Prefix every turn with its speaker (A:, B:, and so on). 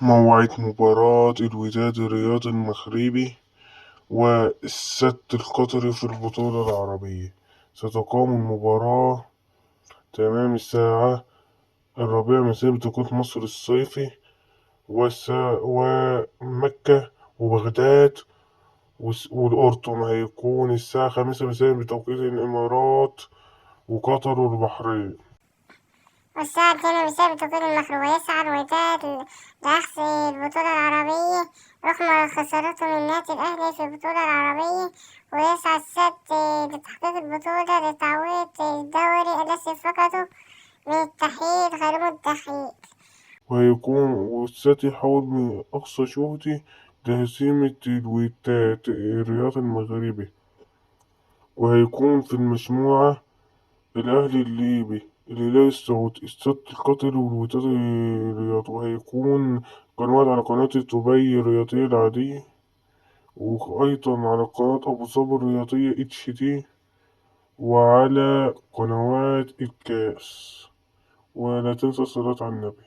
A: موعد مباراة الوداد الرياضي المغربي والسد القطري في البطولة العربية. ستقام المباراة تمام الساعة 4 مساء بتوقيت مصر الصيفي، ومكة وبغداد والأردن هيكون الساعة 5 مساء بتوقيت الإمارات وقطر والبحرين.
B: والساعة 2 مساء بتوقيت المغرب. ويسعى الوداد لأخذ البطولة العربية رغم خسارته من النادي الأهلي في البطولة العربية. ويسعى السد لتحقيق البطولة لتعويض الدوري الذي فقده من التحقيق غير الدخيل.
A: والسد يحاول من أقصى جهده لهزيمة الوداد الرياضي المغربي، وهيكون في المجموعة الأهلي الليبي، الهلال السعودي، السد القطري والوداد الرياضي. وهيكون قنوات على قناة دبي الرياضية العادية، وأيضا على قناة أبو ظبي الرياضية HD، وعلى قنوات الكاس. ولا تنسى الصلاة على النبي.